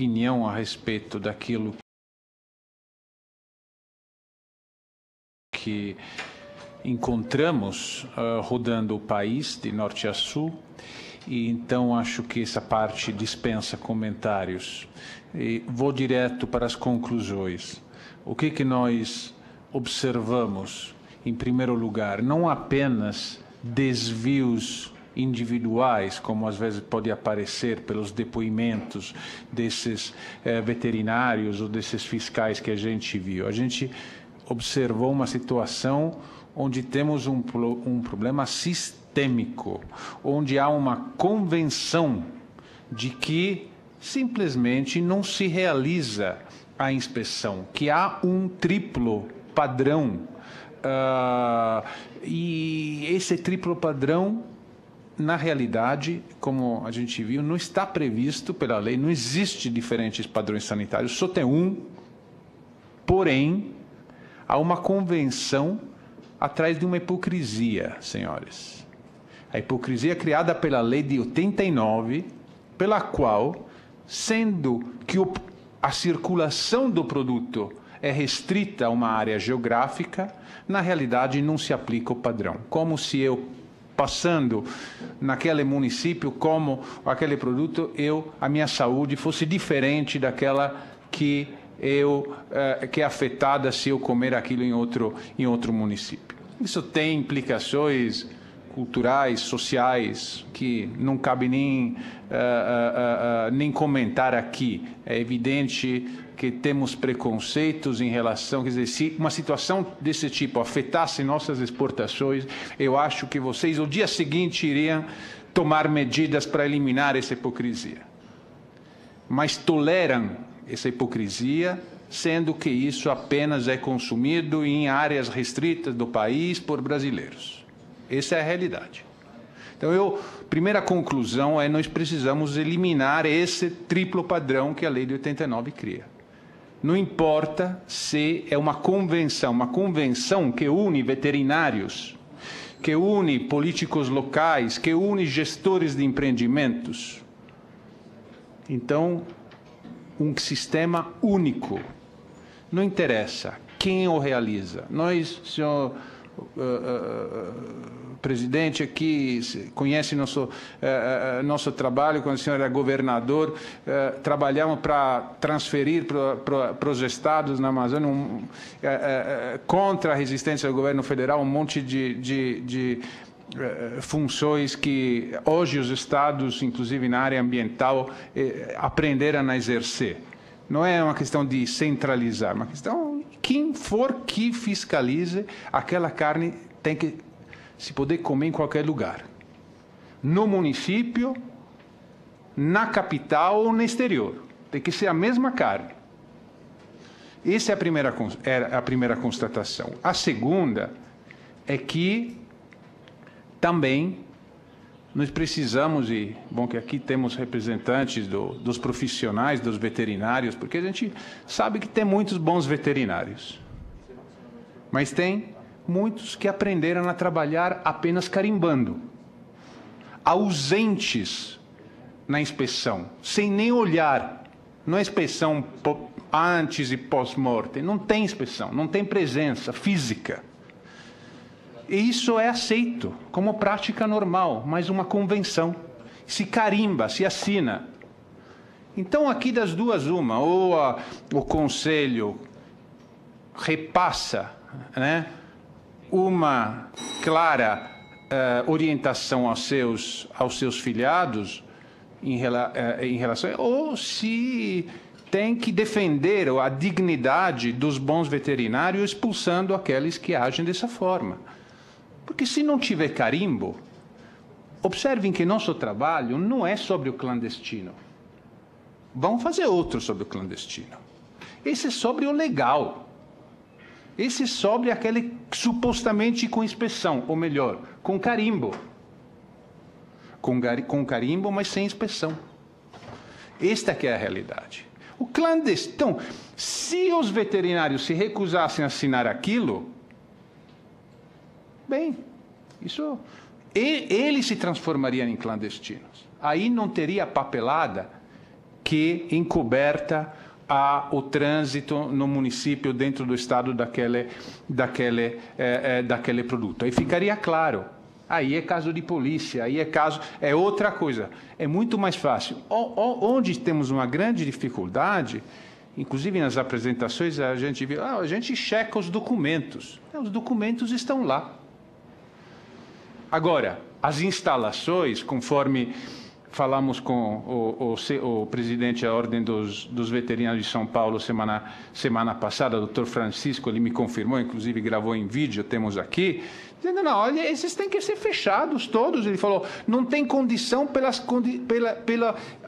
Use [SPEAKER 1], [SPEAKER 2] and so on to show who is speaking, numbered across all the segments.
[SPEAKER 1] opinião a respeito daquilo que encontramos rodando o país de norte a sul, e então acho que essa parte dispensa comentários. E vou direto para as conclusões. O que nós observamos, em primeiro lugar? Não apenas desvios individuais, como às vezes pode aparecer pelos depoimentos desses veterinários ou desses fiscais que a gente viu. A gente observou uma situação onde temos um problema sistêmico, onde há uma convenção de que simplesmente não se realiza a inspeção, que há um triplo padrão, e esse triplo padrão, na realidade, como a gente viu, não está previsto pela lei, não existe diferentes padrões sanitários, só tem um, porém, há uma convenção atrás de uma hipocrisia, senhores. A hipocrisia criada pela lei de 89, pela qual, sendo que a circulação do produto é restrita a uma área geográfica, na realidade não se aplica o padrão. Como se eu, passando naquele município, como aquele produto, a minha saúde fosse diferente daquela que é afetada se eu comer aquilo em outro município. Isso tem implicações culturais, sociais, que não cabe nem comentar aqui. É evidente que temos preconceitos em relação, quer dizer, se uma situação desse tipo afetasse nossas exportações, eu acho que vocês, no dia seguinte, iriam tomar medidas para eliminar essa hipocrisia. Mas toleram essa hipocrisia, sendo que isso apenas é consumido em áreas restritas do país por brasileiros. Essa é a realidade. Então, primeira conclusão é nós precisamos eliminar esse triplo padrão que a Lei de 89 cria. Não importa se é uma convenção que une veterinários, que une políticos locais, que une gestores de empreendimentos. Então, um sistema único. Não interessa quem o realiza. Nós, senhor presidente, aqui conhece nosso trabalho, quando o senhor era governador, trabalhamos para transferir para os estados na Amazônia, contra a resistência do governo federal, um monte de funções que hoje os estados, inclusive na área ambiental, aprenderam a exercer. Não é uma questão de centralizar, é uma questão de quem for que fiscalize, aquela carne tem que se poder comer em qualquer lugar. No município, na capital ou no exterior. Tem que ser a mesma carne. Essa é a primeira constatação. A segunda é que também nós precisamos, e bom que aqui temos representantes dos profissionais, dos veterinários, porque a gente sabe que tem muitos bons veterinários, mas tem muitos que aprenderam a trabalhar apenas carimbando, ausentes na inspeção, sem nem olhar. Não é inspeção antes e pós-mortem, não tem inspeção, não tem presença física. E isso é aceito como prática normal, mas uma convenção. Se carimba, se assina. Então, aqui das duas, ou o Conselho repassa, né, uma clara orientação aos seus filiados em relação, ou se tem que defender a dignidade dos bons veterinários, expulsando aqueles que agem dessa forma. Porque se não tiver carimbo, observem que nosso trabalho não é sobre o clandestino. Vamos fazer outro sobre o clandestino. Esse é sobre o legal. Esse é sobre aquele supostamente com inspeção, ou melhor, com carimbo. Com carimbo, mas sem inspeção. Esta que é a realidade. O clandestino. Então, se os veterinários se recusassem a assinar aquilo, bem, eles se transformariam em clandestinos. Aí não teria a papelada que encoberta o trânsito no município dentro do estado daquele produto. Aí ficaria claro. Aí é caso de polícia, aí é outra coisa. É muito mais fácil. Onde temos uma grande dificuldade, inclusive nas apresentações, a gente checa os documentos. Os documentos estão lá. Agora, as instalações, conforme falamos com o presidente da Ordem dos Veterinários de São Paulo semana passada, o Dr. Francisco, ele me confirmou, inclusive gravou em vídeo, temos aqui, dizendo, não, olha, esses têm que ser fechados todos. Ele falou, não tem condição pela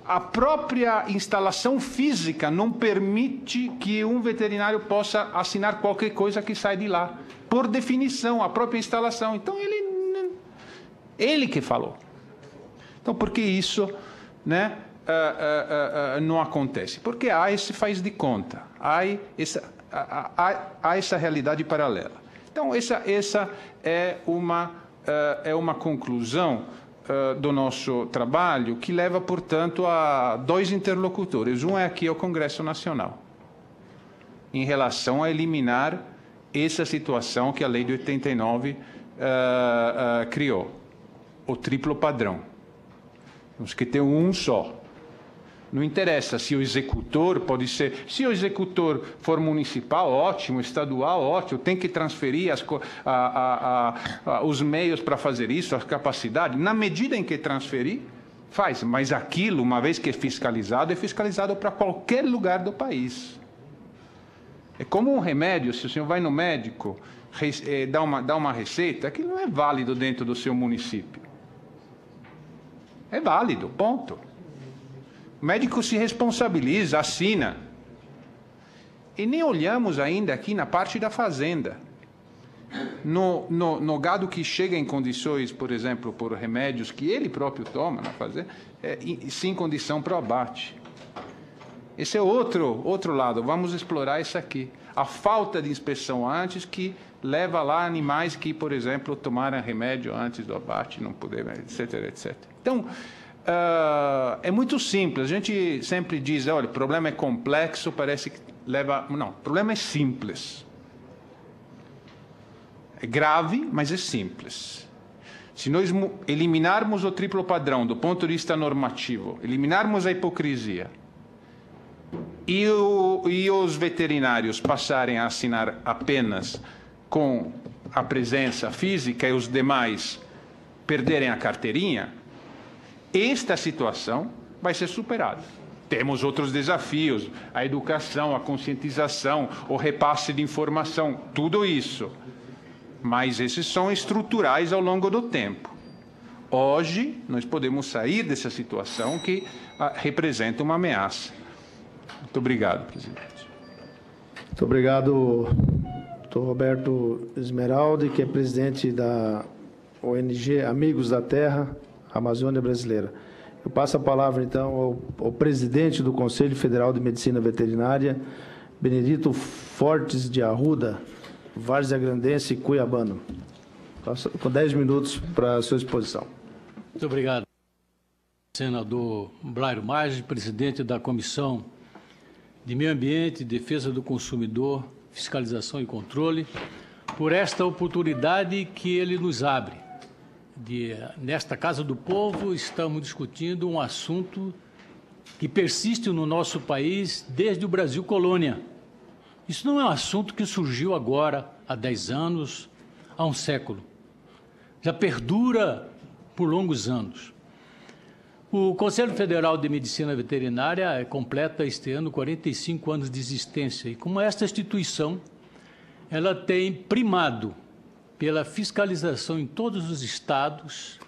[SPEAKER 1] a própria instalação física não permite que um veterinário possa assinar qualquer coisa que sai de lá. Por definição, a própria instalação. Então, ele que falou. Então, por que isso, né, não acontece? Porque há esse faz de conta, há essa realidade paralela. Então, essa é uma conclusão do nosso trabalho que leva, portanto, a dois interlocutores. Um é aqui o Congresso Nacional, em relação a eliminar essa situação que a Lei de 89 criou, o triplo padrão. Temos que ter um só. Não interessa se o executor pode ser... Se o executor for municipal, ótimo, estadual, ótimo, tem que transferir os meios para fazer isso, a capacidade. Na medida em que transferir, faz. Mas aquilo, uma vez que é fiscalizado para qualquer lugar do país. É como um remédio, se o senhor vai no médico, dá uma receita, aquilo não é válido dentro do seu município. É válido, ponto. O médico se responsabiliza, assina. E nem olhamos ainda aqui na parte da fazenda. No gado que chega em condições, por exemplo, por remédios que ele próprio toma na fazenda, sem condição para o abate. Esse é outro lado. Vamos explorar isso aqui. A falta de inspeção antes que leva lá animais que, por exemplo, tomaram remédio antes do abate, não puderam, etc, etc. Então, é muito simples. A gente sempre diz, olha, o problema é complexo, parece que leva... Não, o problema é simples. É grave, mas é simples. Se nós eliminarmos o triplo padrão do ponto de vista normativo, eliminarmos a hipocrisia, e os veterinários passarem a assinar apenas com a presença física e os demais perderem a carteirinha, esta situação vai ser superada. Temos outros desafios, a educação, a conscientização, o repasse de informação, tudo isso. Mas esses são estruturais ao longo do tempo. Hoje, nós podemos sair dessa situação que representa uma ameaça. Muito obrigado, presidente.
[SPEAKER 2] Muito obrigado, doutor Roberto Esmeraldi, que é presidente da ONG Amigos da Terra, Amazônia Brasileira. Eu passo a palavra, então, ao presidente do Conselho Federal de Medicina Veterinária, Benedito Fortes de Arruda, Várzea Grandense e Cuiabano. Com 10 minutos para a sua exposição.
[SPEAKER 3] Muito obrigado, senador Blairo Maggi, presidente da Comissão de Meio Ambiente, Defesa do Consumidor, Fiscalização e Controle, por esta oportunidade que ele nos abre. Nesta Casa do Povo, estamos discutindo um assunto que persiste no nosso país desde o Brasil colônia. Isso não é um assunto que surgiu agora, há 10 anos, há um século. Já perdura por longos anos. O Conselho Federal de Medicina Veterinária completa este ano 45 anos de existência e, como esta instituição, ela tem primado pela fiscalização em todos os estados,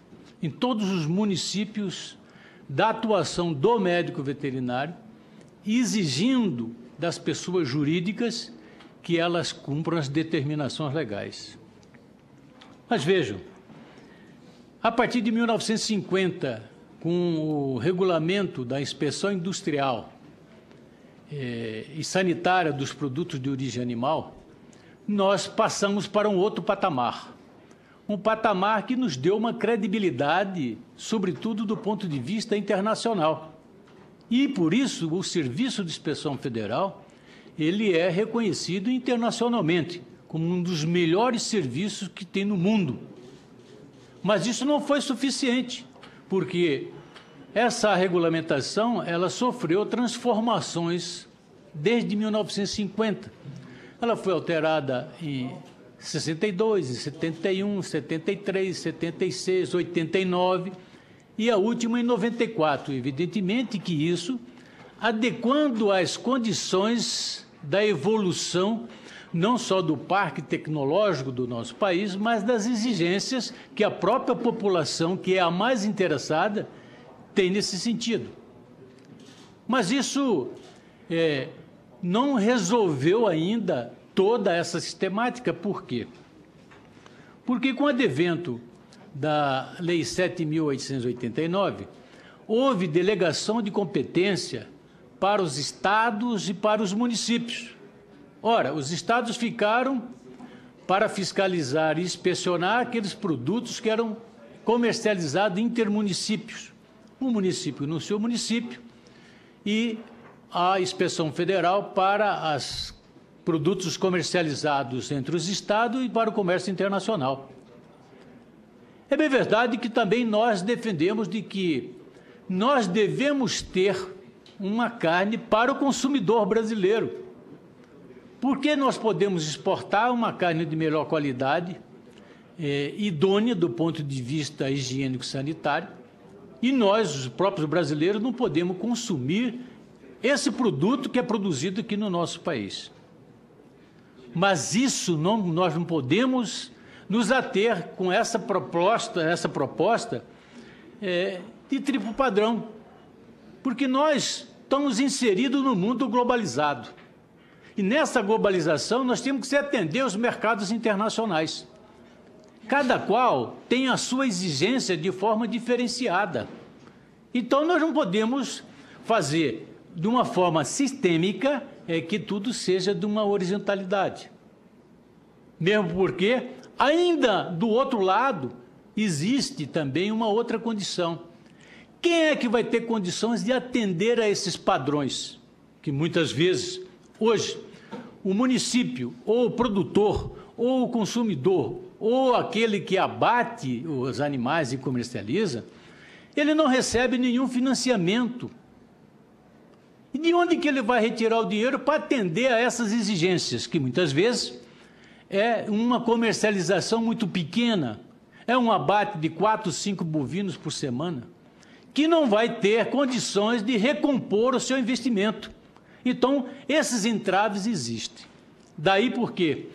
[SPEAKER 3] em todos os municípios, da atuação do médico veterinário, exigindo das pessoas jurídicas que elas cumpram as determinações legais. Mas vejam, a partir de 1950, com o regulamento da inspeção industrial e sanitária dos produtos de origem animal, nós passamos para um outro patamar. Um patamar que nos deu uma credibilidade, sobretudo do ponto de vista internacional. E, por isso, o Serviço de Inspeção Federal ele é reconhecido internacionalmente como um dos melhores serviços que tem no mundo. Mas isso não foi suficiente, porque essa regulamentação ela sofreu transformações desde 1950. Ela foi alterada em 62, em 71, 73, 76, 89 e a última em 94. Evidentemente que isso, adequando às condições da evolução não só do parque tecnológico do nosso país, mas das exigências que a própria população, que é a mais interessada, tem nesse sentido. Mas isso não resolveu ainda toda essa sistemática. Por quê? Porque com o advento da Lei 7.889, houve delegação de competência para os estados e para os municípios. Ora, os estados ficaram para fiscalizar e inspecionar aqueles produtos que eram comercializados intermunicípios. O município no seu município e a Inspeção Federal para os produtos comercializados entre os estados e para o comércio internacional. É bem verdade que também nós defendemos de que nós devemos ter uma carne para o consumidor brasileiro. Porque nós podemos exportar uma carne de melhor qualidade, idônea do ponto de vista higiênico-sanitário, e nós, os próprios brasileiros, não podemos consumir esse produto que é produzido aqui no nosso país. Mas isso nós não podemos nos ater com essa proposta de triplo padrão, porque nós estamos inseridos no mundo globalizado. E nessa globalização nós temos que atender aos mercados internacionais. Cada qual tem a sua exigência de forma diferenciada. Então nós não podemos fazer de uma forma sistêmica que tudo seja de uma horizontalidade. Mesmo porque, ainda do outro lado, existe também uma outra condição. Quem é que vai ter condições de atender a esses padrões? Que muitas vezes, hoje, o município, ou o produtor, ou o consumidor, ou aquele que abate os animais e comercializa, ele não recebe nenhum financiamento. E de onde que ele vai retirar o dinheiro para atender a essas exigências, que muitas vezes é uma comercialização muito pequena, é um abate de 4, 5 bovinos por semana, que não vai ter condições de recompor o seu investimento. Então, esses entraves existem. Daí porque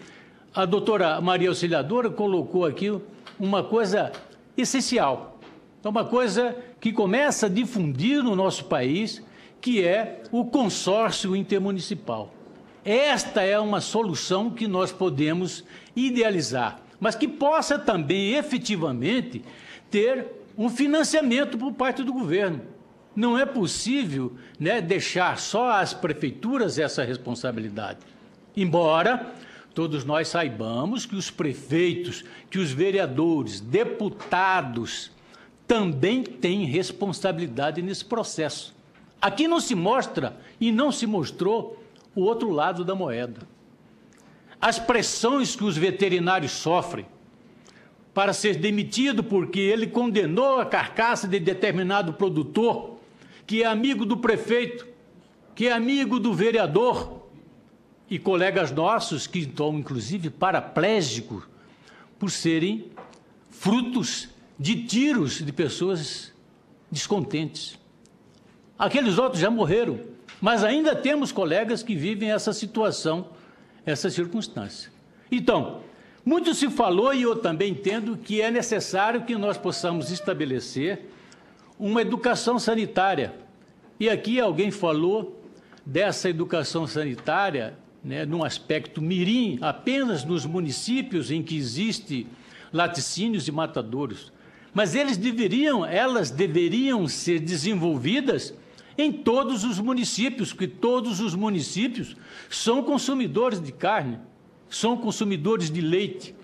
[SPEAKER 3] a doutora Maria Auxiliadora colocou aqui uma coisa essencial, uma coisa que começa a difundir no nosso país, que é o consórcio intermunicipal. Esta é uma solução que nós podemos idealizar, mas que possa também efetivamente ter um financiamento por parte do governo. Não é possível, deixar só às prefeituras essa responsabilidade. Embora todos nós saibamos que os prefeitos, que os vereadores, deputados também têm responsabilidade nesse processo. Aqui não se mostra e não se mostrou o outro lado da moeda. As pressões que os veterinários sofrem para ser demitido porque ele condenou a carcaça de determinado produtor, que é amigo do prefeito, que é amigo do vereador, e colegas nossos que estão, inclusive, paraplégicos por serem frutos de tiros de pessoas descontentes. Aqueles outros já morreram, mas ainda temos colegas que vivem essa situação, essa circunstância. Então, muito se falou, e eu também entendo que é necessário que nós possamos estabelecer uma educação sanitária. E aqui alguém falou dessa educação sanitária, num aspecto mirim, apenas nos municípios em que existem laticínios e matadouros. Mas elas deveriam ser desenvolvidas em todos os municípios, porque todos os municípios são consumidores de carne, são consumidores de leite.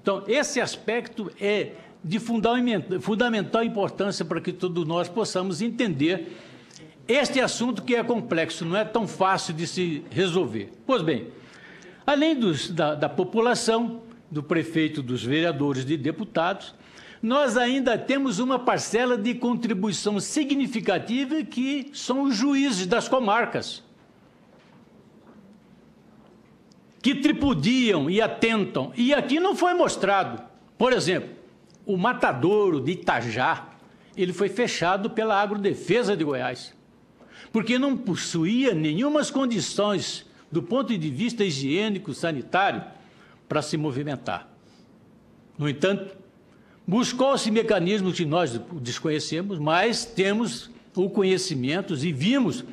[SPEAKER 3] Então, esse aspecto é de fundamental importância para que todos nós possamos entender Este assunto que é complexo, não é tão fácil de se resolver. Pois bem, além da população, do prefeito, dos vereadores e deputados, nós ainda temos uma parcela de contribuição significativa que são os juízes das comarcas, que tripudiam e atentam. E aqui não foi mostrado. Por exemplo, o matadouro de Itajá, ele foi fechado pela Agrodefesa de Goiás, porque não possuía nenhumas condições do ponto de vista higiênico, sanitário, para se movimentar. No entanto, buscou-se mecanismos que nós desconhecemos, mas temos o conhecimento e vimos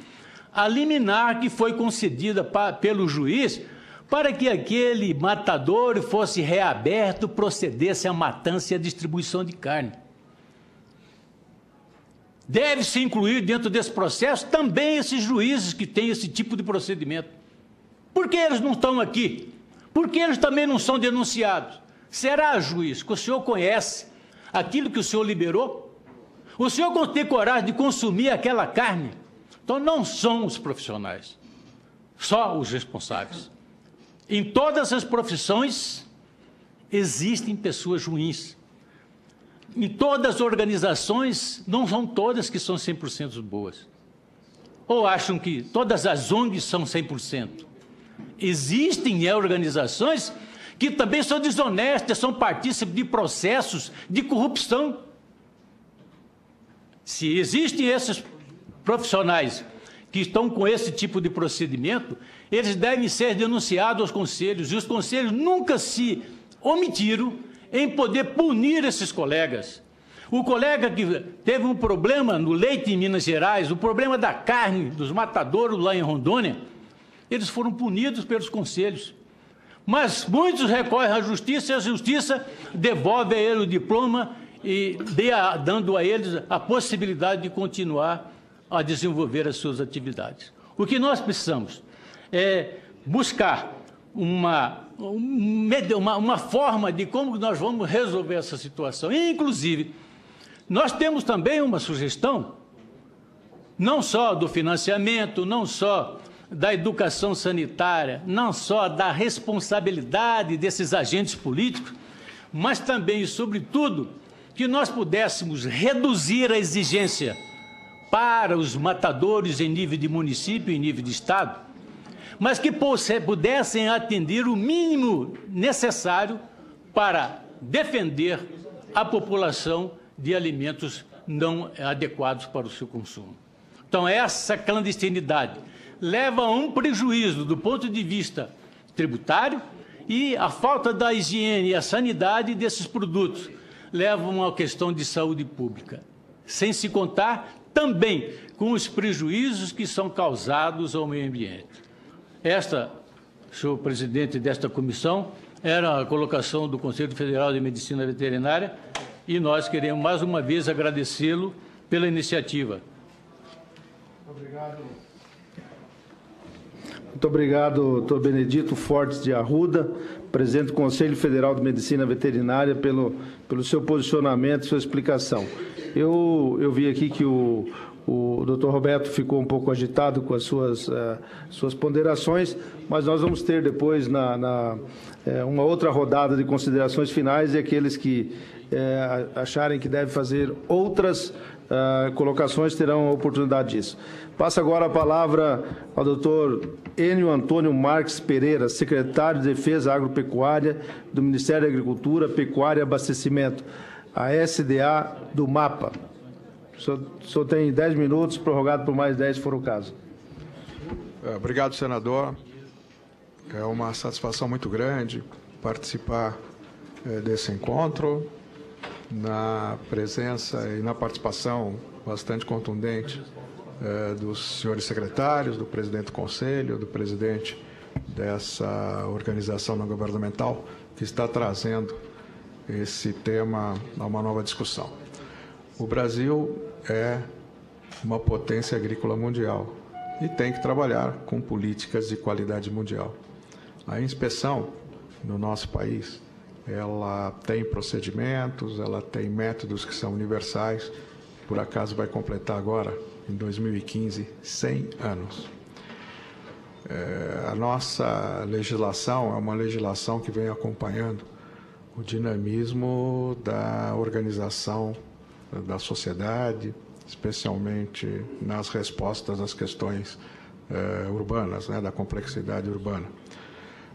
[SPEAKER 3] a liminar que foi concedida pelo juiz para que aquele matadouro fosse reaberto, procedesse à matança e à distribuição de carne. Deve-se incluir dentro desse processo também esses juízes que têm esse tipo de procedimento. Por que eles não estão aqui? Por que eles também não são denunciados? Será, juiz, que o senhor conhece aquilo que o senhor liberou? O senhor tem coragem de consumir aquela carne? Então, não são os profissionais, só os responsáveis. Em todas as profissões, existem pessoas ruins. Em todas as organizações, não são todas que são 100% boas. Ou acham que todas as ONGs são 100%. Existem organizações que também são desonestas, são partícipes de processos de corrupção. Se existem esses profissionais que estão com esse tipo de procedimento, eles devem ser denunciados aos conselhos, e os conselhos nunca se omitiram em poder punir esses colegas. O colega que teve um problema no leite em Minas Gerais, o problema da carne, dos matadouros lá em Rondônia, eles foram punidos pelos conselhos. Mas muitos recorrem à justiça e a justiça devolve a ele o diploma e dando a eles a possibilidade de continuar a desenvolver as suas atividades. O que nós precisamos é buscar uma forma de como nós vamos resolver essa situação. E, inclusive, nós temos também uma sugestão, não só do financiamento, não só da educação sanitária, não só da responsabilidade desses agentes políticos, mas também, e sobretudo, que nós pudéssemos reduzir a exigência para os matadores em nível de município e em nível de estado, mas que pudessem atender o mínimo necessário para defender a população de alimentos não adequados para o seu consumo. Então, essa clandestinidade leva a um prejuízo do ponto de vista tributário e a falta da higiene e a sanidade desses produtos levam a uma questão de saúde pública, sem se contar também com os prejuízos que são causados ao meio ambiente. Esta, senhor presidente desta comissão, era a colocação do Conselho Federal de Medicina Veterinária e nós queremos mais uma vez agradecê-lo pela iniciativa.
[SPEAKER 2] Obrigado. Muito obrigado, doutor Benedito Fortes de Arruda, presidente do Conselho Federal de Medicina Veterinária, pelo seu posicionamento, sua explicação. Eu vi aqui que o doutor Roberto ficou um pouco agitado com as suas ponderações, mas nós vamos ter depois uma outra rodada de considerações finais e aqueles que acharem que devem fazer outras colocações terão a oportunidade disso. Passo agora a palavra ao doutor Enio Antônio Marques Pereira, secretário de Defesa Agropecuária do Ministério da Agricultura, Pecuária e Abastecimento, a SDA do MAPA. O senhor tem 10 minutos, prorrogado por mais 10, se for o caso.
[SPEAKER 4] Obrigado, senador. É uma satisfação muito grande participar desse encontro, na presença e na participação bastante contundente dos senhores secretários, do presidente do Conselho, do presidente dessa organização não governamental que está trazendo esse tema a uma nova discussão. O Brasil é uma potência agrícola mundial e tem que trabalhar com políticas de qualidade mundial. A inspeção no nosso país, ela tem procedimentos, ela tem métodos que são universais. Por acaso vai completar agora, em 2015, 100 anos. A nossa legislação é uma legislação que vem acompanhando o dinamismo da organização da sociedade, especialmente nas respostas às questões urbanas, né, da complexidade urbana.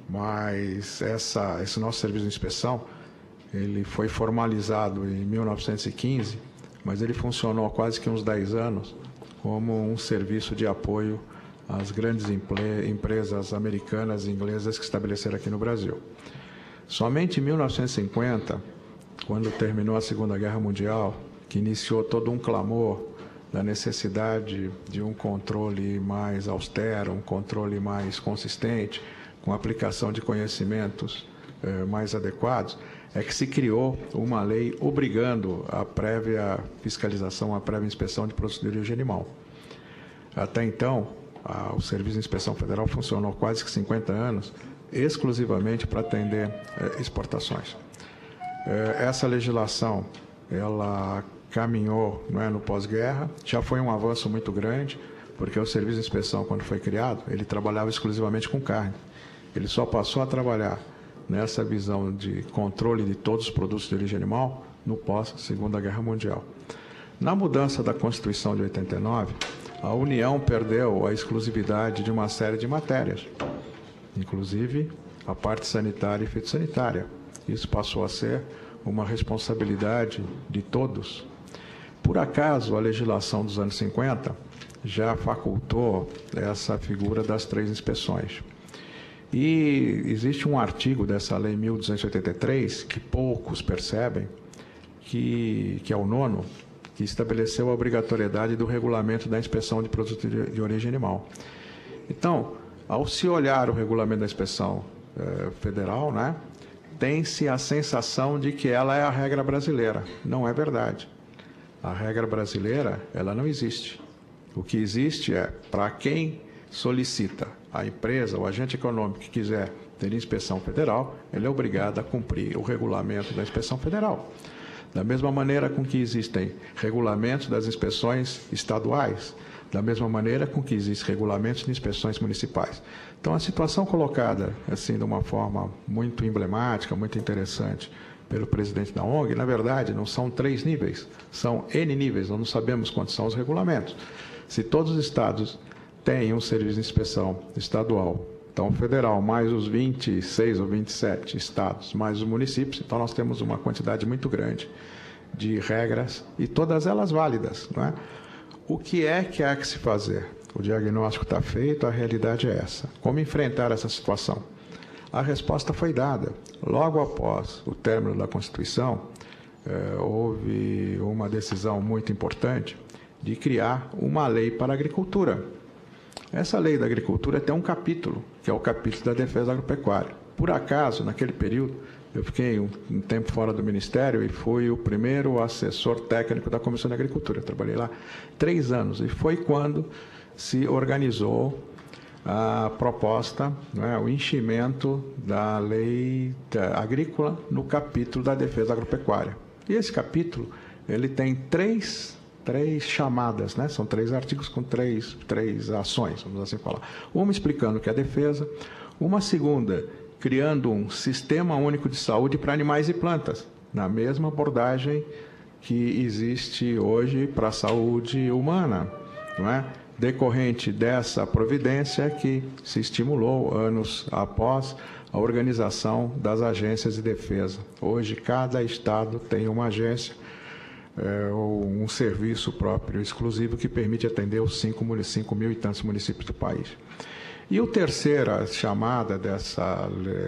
[SPEAKER 4] Mas esse nosso serviço de inspeção, ele foi formalizado em 1915, mas ele funcionou há quase que uns 10 anos como um serviço de apoio às grandes empresas americanas e inglesas que estabeleceram aqui no Brasil. Somente em 1950, quando terminou a Segunda Guerra Mundial, que iniciou todo um clamor da necessidade de um controle mais austero, um controle mais consistente, com aplicação de conhecimentos mais adequados, é que se criou uma lei obrigando a prévia fiscalização, a prévia inspeção de produtos de origem animal. Até então, o Serviço de Inspeção Federal funcionou quase que 50 anos, exclusivamente para atender exportações. Essa legislação, ela caminhou, não é, no pós-guerra, já foi um avanço muito grande, porque o Serviço de Inspeção, quando foi criado, ele trabalhava exclusivamente com carne. Ele só passou a trabalhar nessa visão de controle de todos os produtos de origem animal no pós-Segunda Guerra Mundial. Na mudança da Constituição de 89, a União perdeu a exclusividade de uma série de matérias, inclusive a parte sanitária e fitossanitária. Isso passou a ser uma responsabilidade de todos. Por acaso, a legislação dos anos 50 já facultou essa figura das 3 inspeções. E existe um artigo dessa Lei 1.283, que poucos percebem, que é o 9º, que estabeleceu a obrigatoriedade do regulamento da inspeção de produtos de origem animal. Então, ao se olhar o regulamento da inspeção federal, né, tem-se a sensação de que ela é a regra brasileira. Não é verdade. A regra brasileira, ela não existe. O que existe é, para quem solicita, a empresa, o agente econômico que quiser ter inspeção federal, ele é obrigado a cumprir o regulamento da inspeção federal. Da mesma maneira com que existem regulamentos das inspeções estaduais, da mesma maneira com que existem regulamentos de inspeções municipais. Então, a situação colocada, assim, de uma forma muito emblemática, muito interessante, pelo presidente da ONG, na verdade, não são 3 níveis, são N níveis, nós não sabemos quantos são os regulamentos. Se todos os estados têm um serviço de inspeção estadual, então federal, mais os 26 ou 27 estados, mais os municípios, então nós temos uma quantidade muito grande de regras, e todas elas válidas, não é? O que é que há que se fazer? O diagnóstico está feito, a realidade é essa. Como enfrentar essa situação? A resposta foi dada. Logo após o término da Constituição, houve uma decisão muito importante de criar uma lei para a agricultura. Essa lei da agricultura tem um capítulo, que é o capítulo da defesa agropecuária. Por acaso, naquele período, eu fiquei um tempo fora do Ministério e fui o primeiro assessor técnico da Comissão de Agricultura. Eu trabalhei lá 3 anos e foi quando se organizou a proposta, né, o enchimento da lei agrícola no capítulo da defesa agropecuária. E esse capítulo, ele tem três chamadas, né? São 3 artigos com três ações, vamos assim falar. Uma explicando o que é a defesa, uma segunda criando um sistema único de saúde para animais e plantas, na mesma abordagem que existe hoje para a saúde humana, não é? Decorrente dessa providência que se estimulou anos após a organização das agências de defesa. Hoje, cada estado tem uma agência, ou um serviço próprio exclusivo que permite atender os 5 mil e tantos municípios do país. E a terceira chamada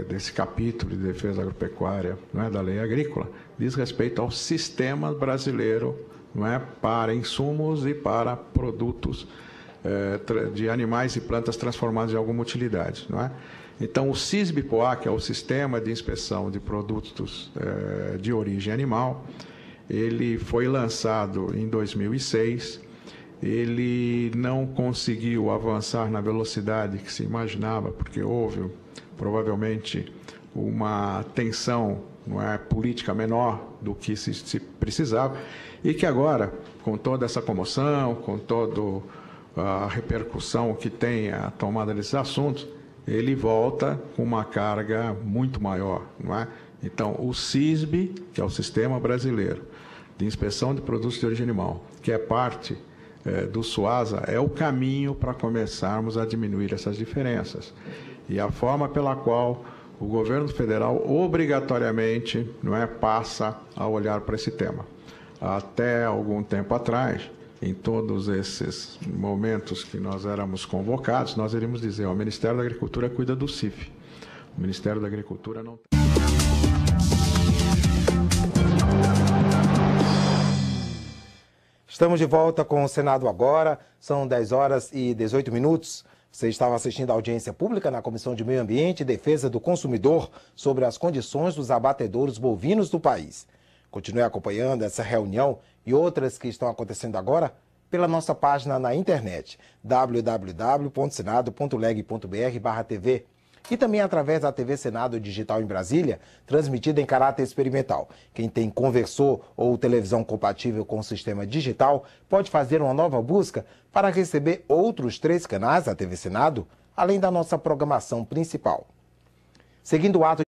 [SPEAKER 4] desse capítulo de defesa agropecuária, não é, da lei agrícola, diz respeito ao sistema brasileiro, não é, para insumos e para produtos de animais e plantas transformados em alguma utilidade, não é? Então, o SISBPOA, que é o Sistema de Inspeção de Produtos de Origem Animal, ele foi lançado em 2006 ele não conseguiu avançar na velocidade que se imaginava, porque houve provavelmente uma tensão, não é, política menor do que se precisava, e que agora, com toda essa comoção, com toda a repercussão que tem a tomada desses assuntos, ele volta com uma carga muito maior, não é? Então, o SISB, que é o Sistema Brasileiro de Inspeção de Produtos de Origem Animal, que é parte do SUASA, é o caminho para começarmos a diminuir essas diferenças. E a forma pela qual o governo federal obrigatoriamente, não é, passa a olhar para esse tema. Até algum tempo atrás, em todos esses momentos que nós éramos convocados, nós iríamos dizer: o Ministério da Agricultura cuida do CIF. O Ministério da Agricultura não tem.
[SPEAKER 5] Estamos de volta com o Senado agora, são 10 horas e 18 minutos. Você estava assistindo a audiência pública na Comissão de Meio Ambiente e Defesa do Consumidor sobre as condições dos abatedouros bovinos do país. Continue acompanhando essa reunião e outras que estão acontecendo agora pela nossa página na internet www.senado.leg.br/TV e também através da TV Senado Digital em Brasília, transmitida em caráter experimental. Quem tem conversor ou televisão compatível com o sistema digital pode fazer uma nova busca para receber outros 3 canais da TV Senado, além da nossa programação principal. Seguindo o ato